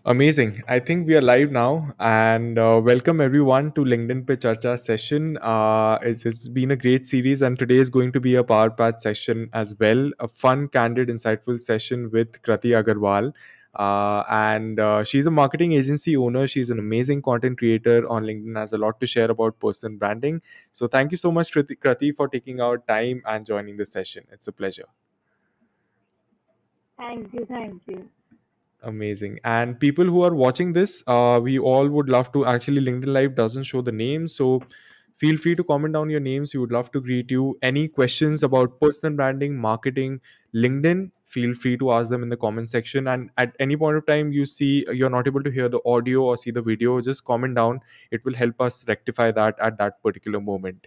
Amazing. I think we are live now, and welcome everyone to LinkedIn Pe Charcha session. It's been a great series, and today is going to be a Power Path session as well. A fun, candid, insightful session with Krati Agarwal. And she's a marketing agency owner. She's an amazing content creator on LinkedIn, has a lot to share about personal branding. So, thank you so much, Krati, for taking out time and joining the session. It's a pleasure. Thank you, thank you. Amazing. And people who are watching this, we all would love to actually, LinkedIn Live doesn't show the names. So feel free to comment down your names. We would love to greet you. Any questions about personal branding, marketing, LinkedIn, feel free to ask them in the comment section. And at any point of time you see you're not able to hear the audio or see the video, just comment down. It will help us rectify that at that particular moment.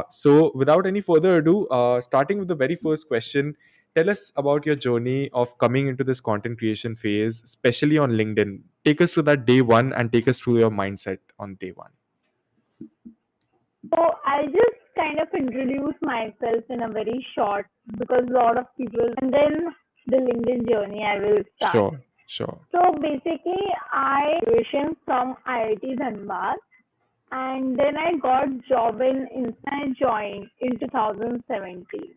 So, without any further ado, starting with the very first question, tell us about your journey of coming into this content creation phase, especially on LinkedIn. Take us through that day one and take us through your mindset on day one. So I'll just kind of introduce myself in a very short because a lot of people and then the LinkedIn journey I will start. Sure, sure. So basically I graduation from IIT Dhanbad and then I got job in I joined in 2017.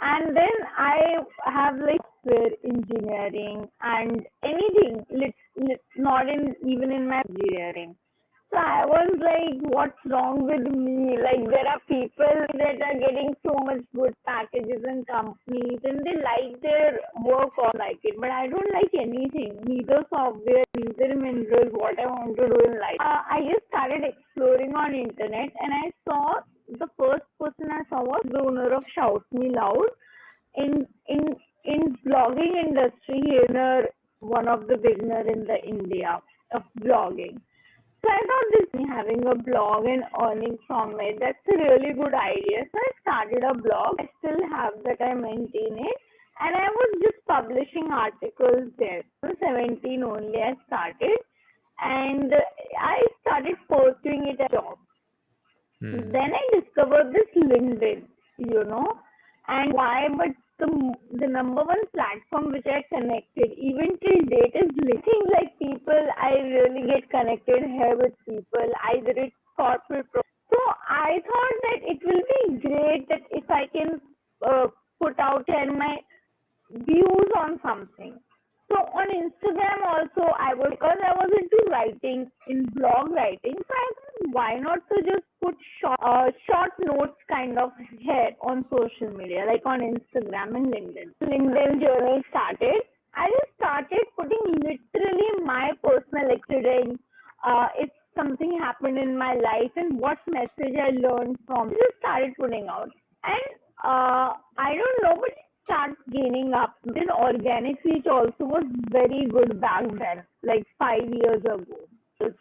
And then I have like software engineering and anything, not in even in my engineering. So I was like, what's wrong with me? Like there are people that are getting so much good packages and companies and they like their work or like it, but I don't like anything, neither software, neither minerals, what I want to do in life. I just started exploring on internet and I saw the first person I saw was the owner of Shout Me Loud in in in blogging industry. He is one of the beginner in the India of blogging. So I thought this having a blog and earning from it, that's a really good idea. So I started a blog. I still have that, I maintain it. And I was just publishing articles there. So 17 only I started. And I started pursuing it as a job. Hmm. Then I discovered this LinkedIn, you know, and why, but the number one platform which I connected even till date is LinkedIn. Like people, I really get connected here with people. Either it's corporate. So I thought that it will be great that if I can put out and my views on something. So on Instagram also I was, because I was into writing in blog writing, so I thought why not to just put short notes kind of here on social media like on Instagram and LinkedIn. LinkedIn journey started. I just started putting literally my personal experience. If something happened in my life and what message I learned from, I just started putting out. And I don't know, but it starts gaining up. Then organic reach also was very good back then, like 5 years ago.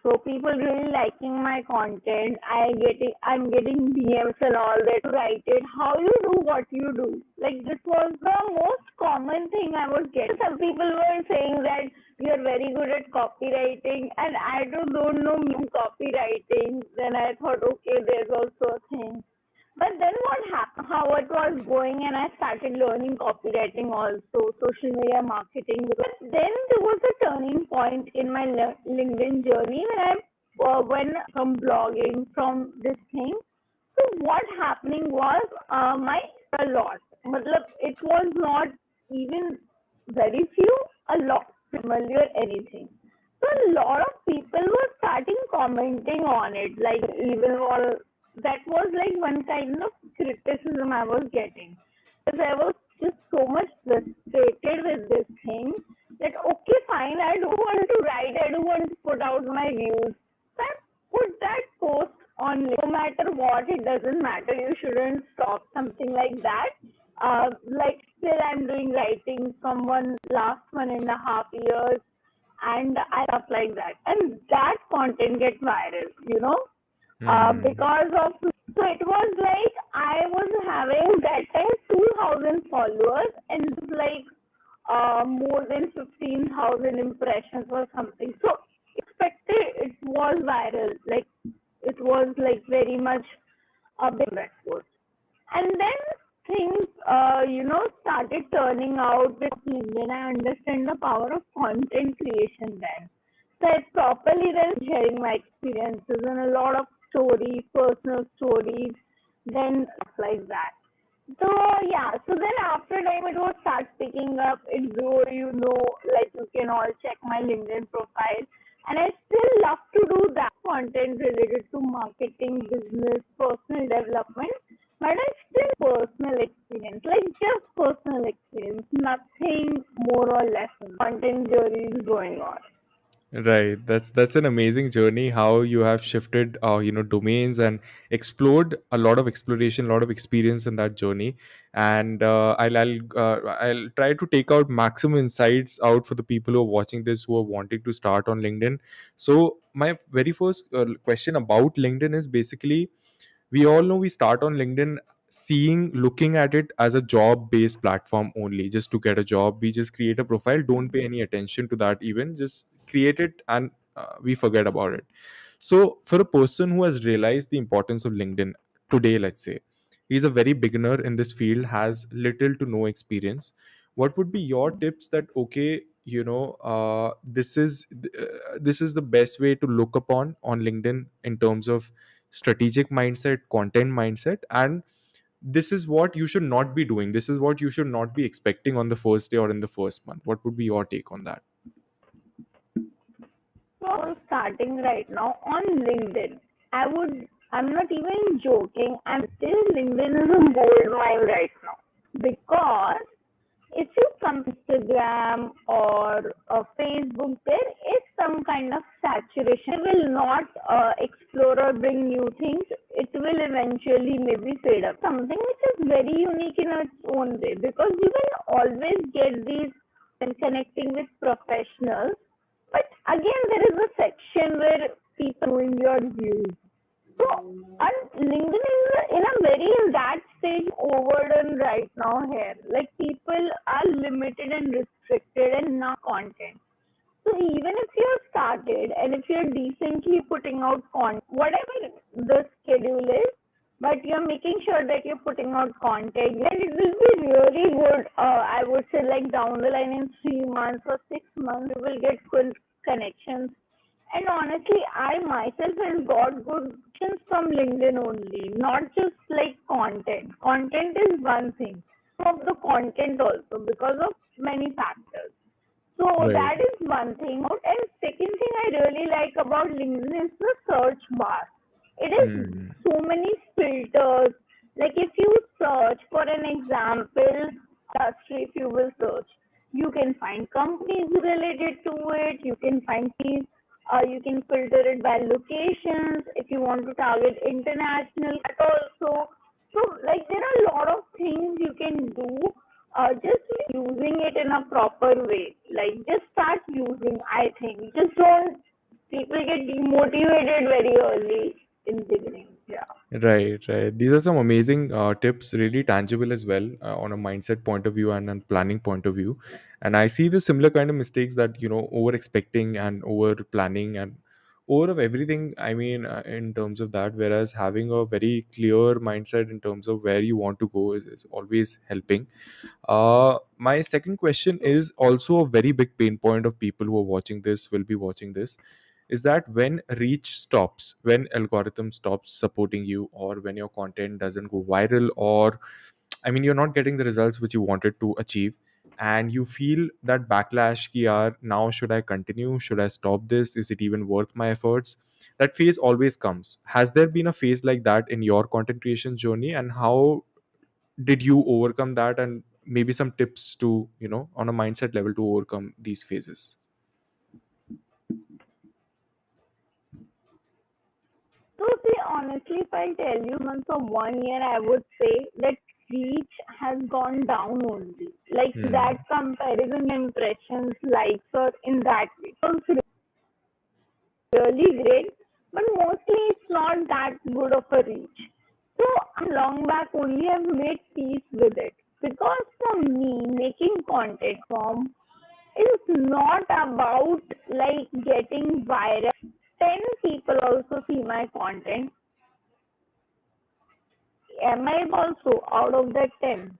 So people really liking my content. I'm getting DMs and all that to write it. How you do what you do? Like this was the most common thing I was getting. Some people were saying that you're very good at copywriting, and I don't know copywriting. Then I thought, okay, there's also a thing. But then what happened, how it was going, and I started learning copywriting also, social media marketing. But then there was a turning point in my LinkedIn journey when I went from blogging, from this thing. So what happening was, my a lot. Matlab, it was not even very few, a lot familiar anything. So a lot of people were starting commenting on it, like even all that was like one kind of criticism I was getting. Because I was just so much frustrated with this thing that okay, fine, I do want to write, I do want to put out my views. So I put that post on, no matter what, it doesn't matter. You shouldn't stop something like that. Like still I'm doing writing from last 1.5 years and I stuff like that. And that content get viral, Hmm. because of, so it was like I was having that time 2,000 followers and like more than 15,000 impressions or something. So expected it was viral, like it was like very much a big post. And then things started turning out with LinkedIn. I understand the power of content creation then. So I properly then sharing my experiences and a lot of stories, personal stories, then stuff like that. So yeah, so then after time it would start picking up. It grew, like you can all check my LinkedIn profile. And I still love to do that content related to marketing, business, personal development. But I still personal experience, like just personal experience, nothing more or less. Content journey is going on. Right. That's an amazing journey. How you have shifted, domains and explored a lot of exploration, a lot of experience in that journey. And I'll try to take out maximum insights out for the people who are watching this who are wanting to start on LinkedIn. So my very first question about LinkedIn is basically, we all know we start on LinkedIn looking at it as a job based platform only, just to get a job. We just create a profile, don't pay any attention to that, even just create it, and we forget about it. So for a person who has realized the importance of LinkedIn today, let's say he's a very beginner in this field, has little to no experience, what would be your tips that, okay, this is the best way to look upon on LinkedIn in terms of strategic mindset, content mindset, and this is what you should not be doing, this is what you should not be expecting on the first day or in the first month? What would be your take on that? So starting right now on LinkedIn, I'm not even joking. I'm still LinkedIn is a gold mine right now because if you come to Instagram or Facebook, there is some kind of saturation. It will not explore or bring new things. It will eventually maybe fade up. Something which is very unique in its own way because you will always get these when connecting with professionals. But again, there is a section where people doing your views. So, and LinkedIn is in a very in that stage overdone right now here. Like people are limited and restricted and not content. So even if you're started and if you're decently putting out content, whatever the schedule is, but you're making sure that you're putting out content, then it will be really good. I would say like down the line in 3 months or 6 months, you will get good connections. And honestly, I myself have got good connections from LinkedIn only, not just like content. Content is one thing. Of the content also because of many factors. So Right. that is one thing. And second thing I really like about LinkedIn is the search bar. It is Hmm. so many filters. Like if you search for an example, industry, if you will search, you can find companies related to it. You can find these. You can filter it by locations. If you want to target international, that also. So like there are a lot of things you can do just using it in a proper way. Like just start using. I think just don't people get demotivated very early in the beginning. Yeah. Right, right. These are some amazing tips, really tangible as well, on a mindset point of view and a planning point of view. And I see the similar kind of mistakes that, over expecting and over planning and over of everything. I mean, in terms of that, whereas having a very clear mindset in terms of where you want to go is always helping. My second question is also a very big pain point of people who are watching this, will be watching this, is that when reach stops, when algorithm stops supporting you, or when your content doesn't go viral, or I mean, you're not getting the results which you wanted to achieve, and you feel that backlash ki yaar, now should I continue, should I stop this, is it even worth my efforts? That phase always comes. Has there been a phase like that in your content creation journey, and how did you overcome that, and maybe some tips to, on a mindset level, to overcome these phases? So see, honestly, if I tell you months of 1 year, I would say that reach has gone down only. Like that Hmm. comparison impressions, likes, or in that way. So it's really great, but mostly it's not that good of a reach. So long back only I've made peace with it because for me making content form is not about like getting viral. 10 people also see my content. Am I also out of that 10?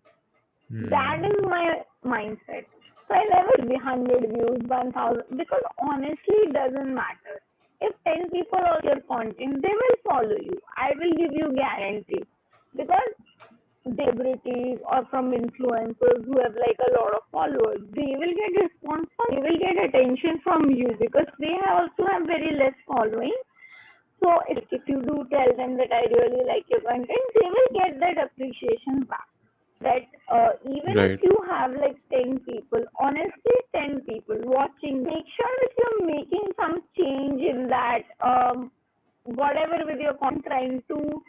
That is Hmm. my mindset. So I never be 100 views, 1000, because honestly, it doesn't matter. If 10 people on your content, they will follow you. I will give you guarantee. Because celebrities or from influencers who have like a lot of followers, they will get response from, they will get attention from you because they also have very less following. So if you do tell them that I really like your content, they will get that appreciation back. That even if Right. you have like 10 people, honestly 10 people watching, make sure that you're making some change in that, whatever with your content, trying to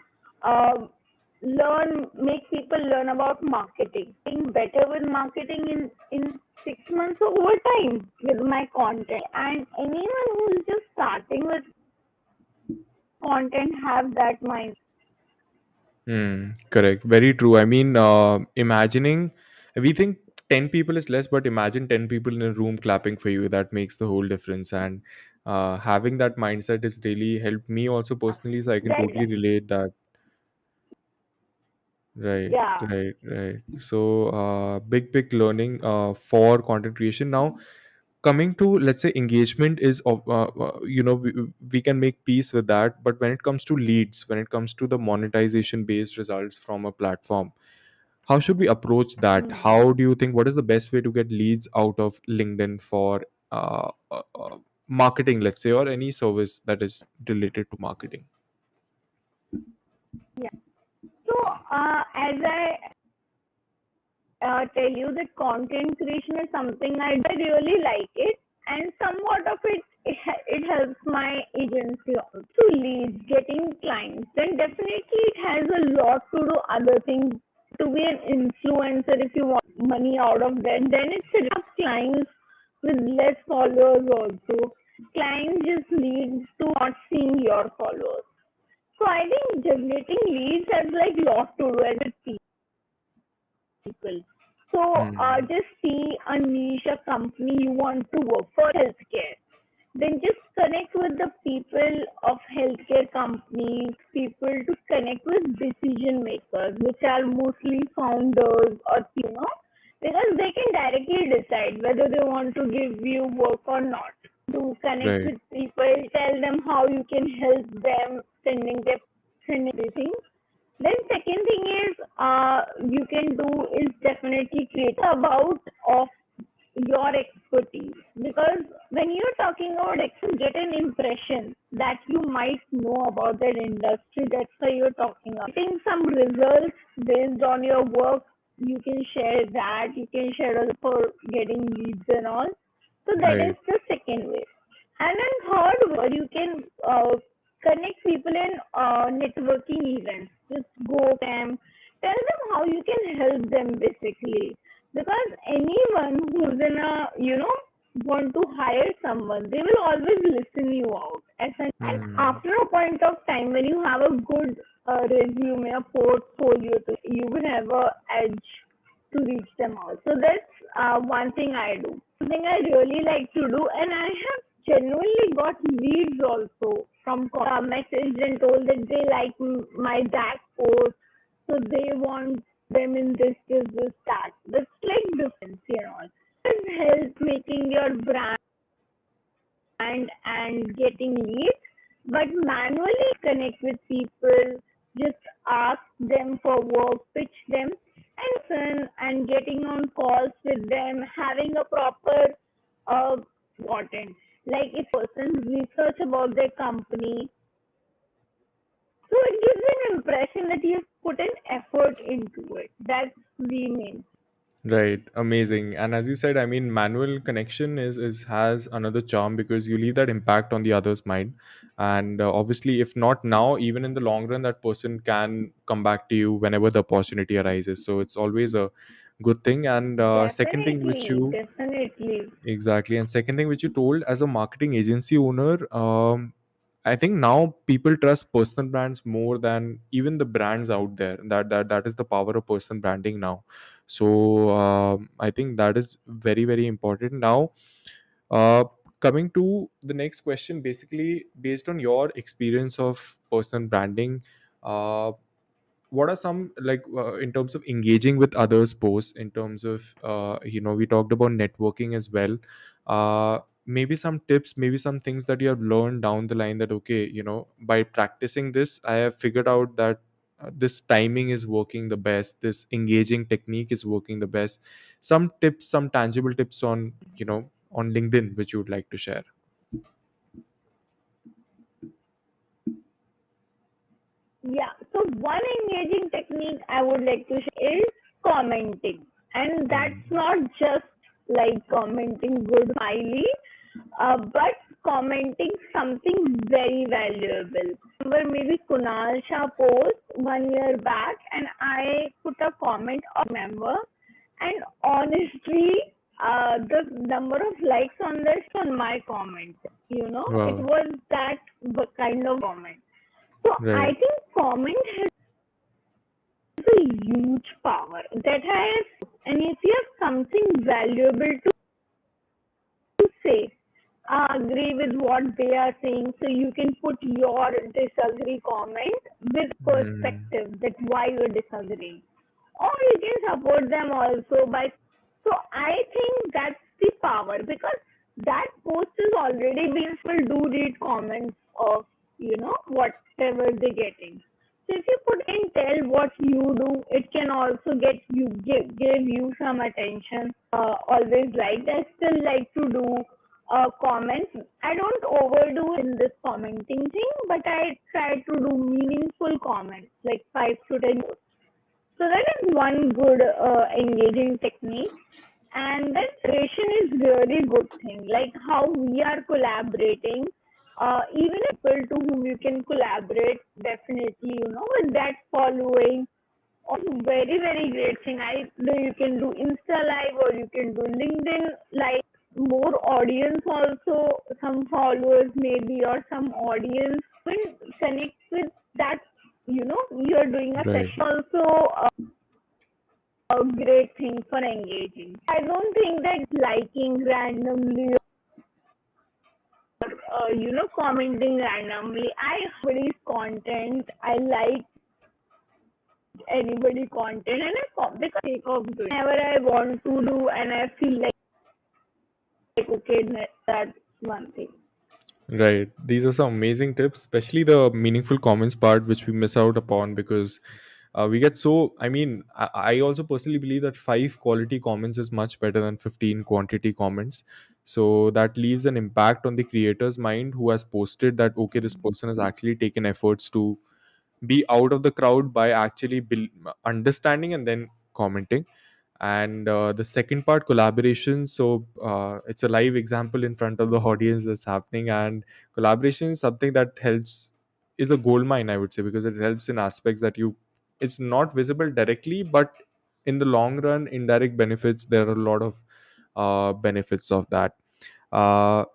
make people learn about marketing. Being better with marketing in 6 months or over time with my content. And anyone who's just starting with content have that mind. Hmm. Correct. Very true. I mean, imagining, we think 10 people is less, but imagine 10 people in a room clapping for you. That makes the whole difference. And having that mindset has really helped me also personally. So I can That totally relate that. Right, yeah, right. So, big learning for content creation. Now, coming to, let's say, engagement is, we can make peace with that. But when it comes to leads, when it comes to the monetization based results from a platform, how should we approach that? hmm, How do you think? What is the best way to get leads out of LinkedIn for marketing, let's say, or any service that is related to marketing? yeah. So as I tell you that content creation is something I really like it, and somewhat of it helps my agency also to leads, getting clients. Then definitely it has a lot to do other things. To be an influencer, if you want money out of that, then it's enough clients with less followers also. Clients just leads to not seeing your followers. So I think generating leads has like lot to do with people. So Hmm. just see a niche, a company you want to work for healthcare. Then just connect with the people of healthcare companies, people to connect with decision makers, which are mostly founders or because they can directly decide whether they want to give you work or not. To connect Right, with people, tell them how you can help them, sending everything. Then second thing is you can do is definitely create about of your expertise, because when you're talking about expertise, get an impression that you might know about that industry. That's why you're talking about getting some results based on your work. You can share that. You can share also for getting leads and all. So that is right, the second way. And then third way, you can connect people in networking events. Just go them, tell them how you can help them basically. Because anyone who's in a, want to hire someone, they will always listen you out. And hmm, after a point of time, when you have a good resume, a portfolio, you will have a edge to reach them out. So that's one thing I do. Something I really like to do, and I have genuinely got leads also from message and told that they like my that post, so they want them in this, that. That's like difference, It helps making your brand and getting leads, but manually connect with people, just ask them for work, pitch them, and listen and getting on calls with them, having a proper uh, content. Like if person research about their company, so it gives an impression that you've put an effort into it. That's the main. right. Amazing. And as you said, I mean, manual connection is has another charm because you leave that impact on the other's mind. And obviously, if not now, even in the long run, that person can come back to you whenever the opportunity arises. So it's always a good thing. And second thing which Definitely, you definitely. exactly, and second thing which you told, as a marketing agency owner, I think now people trust personal brands more than even the brands out there. That is the power of personal branding now. So I think that is very important. Now, uh, coming to the next question, basically based on your experience of personal branding, uh, what are some, like, in terms of engaging with others posts, in terms of, we talked about networking as well. Maybe some tips, maybe some things that you have learned down the line, that okay, by practicing this, I have figured out that this timing is working the best, this engaging technique is working the best. Some tips, some tangible tips on, on LinkedIn, which you would like to share. Yeah, so one engaging technique I would like to share is commenting. And that's Mm. not just like commenting good smiley, but commenting something very valuable. Remember, maybe Kunal Shah post 1 year back, and I put a comment on member, and honestly, the number of likes on this on my comment, it Wow. was that kind of comment. So I Right. think comment has a huge power that has, and if you have something valuable to say, agree with what they are saying, so you can put your disagree comment with Mm. perspective that why you're disagreeing, or you can support them also by. So I think that's the power, because that post is already being, people do read comments of whatever they're getting. So if you put in tell what you do, it can also get you give you some attention. Always like, I still like to do comments. I don't overdo in this commenting thing, but I try to do meaningful comments, like 5 to 10. So that is one good engaging technique. And that creation is really good thing. Like how we are collaborating, even people to whom you can collaborate, definitely, with that following. Also, very, very great thing. You can do Insta Live, or you can do LinkedIn Live. More audience also, some followers maybe, or some audience will connect with that. You're doing a Right. session also, a great thing for engaging. I don't think that liking randomly, or commenting randomly. I anybody's content. I like anybody content, and I because sake of doing whenever I want to do, and I feel like okay, that's one thing. Right. These are some amazing tips, especially the meaningful comments part, which we miss out upon because we get so. I mean, I also personally believe that 5 quality comments is much better than 15 quantity comments. So that leaves an impact on the creator's mind who has posted that, okay, this person has actually taken efforts to be out of the crowd by actually understanding and then commenting. And the second part, collaboration. So it's a live example in front of the audience that's happening, and collaboration is something that helps, is a gold mine, I would say, because it helps in aspects that you, it's not visible directly, but in the long run, indirect benefits, there are a lot of benefits of that.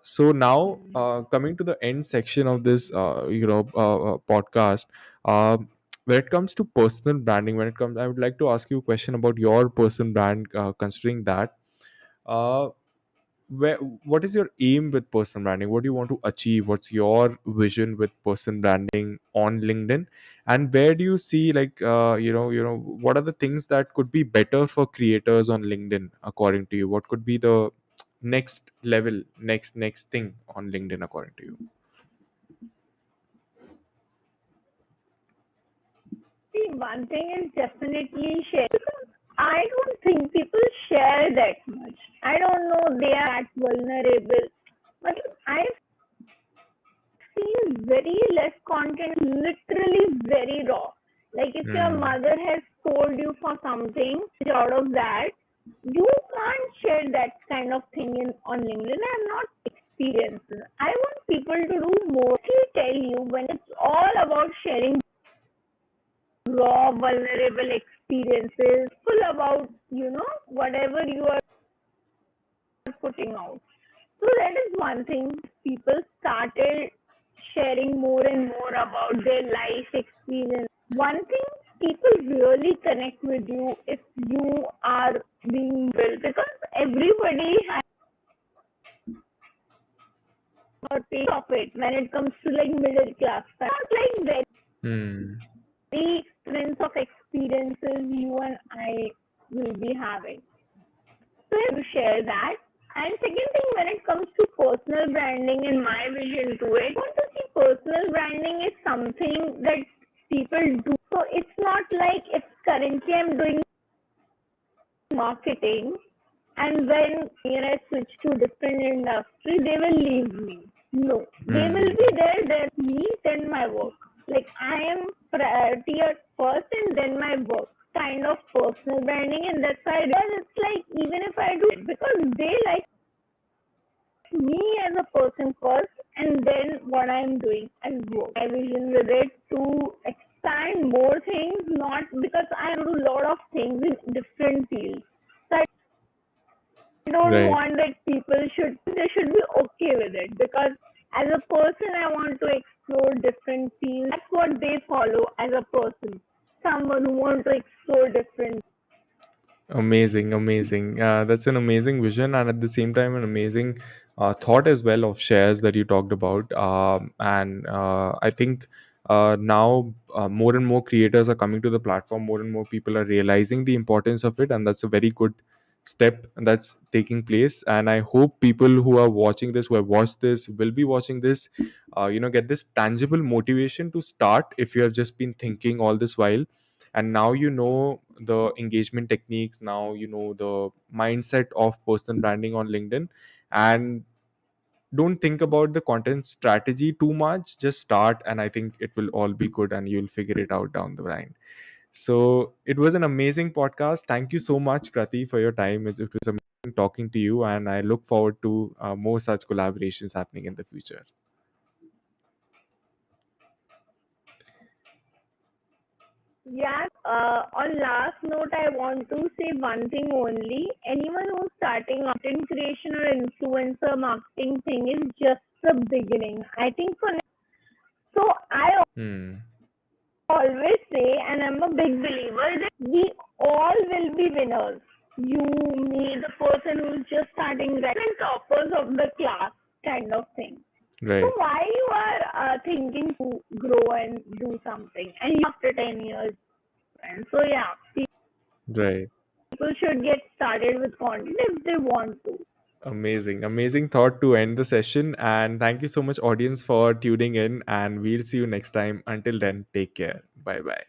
So now, coming to the end section of this, podcast. When it comes to personal branding, when it comes, I would like to ask you a question about your personal brand. Considering that, uh, where, what is your aim with personal branding? What do you want to achieve? What's your vision with personal branding on LinkedIn? And where do you see, like, what are the things that could be better for creators on LinkedIn according to you? What could be the next level, next thing on LinkedIn according to you? See, one thing is definitely share. I don't think people share that much. I don't know they are that vulnerable, but I've seen very less content, literally very raw. Like if your Hmm. mother has told you for something, out of that, you can't share that kind of thing on LinkedIn. I'm not experienced. I want people to do more. I tell you, when it's all about sharing raw, vulnerable experiences, full about, whatever you are putting out. So that is one thing. People started sharing more and more about their life experience. One thing, people really connect with you if you are being built, because everybody has a taste of it when it comes to like middle class. Not like Hmm. very difference of experiences you and I will be having. So I to share that. And second thing, when it comes to personal branding and my vision to it, I want to see personal branding is something that people do. So it's not like if currently I'm doing marketing and when I switch to different industry, they will leave me. No, they will Hmm. be there. There's me, then my work. Like I am priority at first and then my work. Kind of personal branding, and that's why I realize it's like even if I do it because they like me as a person first, and then what I'm doing and work. My vision with it to expand more things, not because I do a lot of things in different fields. So I don't Right. want that people should they should be okay with it because as a person I want to explore different fields. That's what they follow as a person. Someone who wants to explore different. Amazing, amazing. That's an amazing vision, and at the same time, an amazing thought as well of shares that you talked about. And I think now more and more creators are coming to the platform. More and more people are realizing the importance of it, and that's a very good step that's taking place. And I hope people who are watching this, who have watched this, will be watching this, get this tangible motivation to start. If you have just been thinking all this while and now you know the engagement techniques, now you know the mindset of personal branding on LinkedIn, and don't think about the content strategy too much, just start, and I think it will all be good and you'll figure it out down the line. So it was an amazing podcast. Thank you so much, Krati, for your time. It was amazing talking to you, and I look forward to more such collaborations happening in the future. Yeah, on last note, I want to say one thing only. Anyone who's starting content creation or influencer marketing thing is just the beginning. I think for so I Hmm. always say, and I'm a big believer that we all will be winners. You, me, the person who's just starting, different toppers of the class, kind of thing. So Right. why you are thinking to grow and do something, and after 10 years, and so yeah, Right. people should get started with content if they want to. Amazing, amazing thought to end the session. And thank you so much, audience, for tuning in. And we'll see you next time. Until then, take care. Bye bye.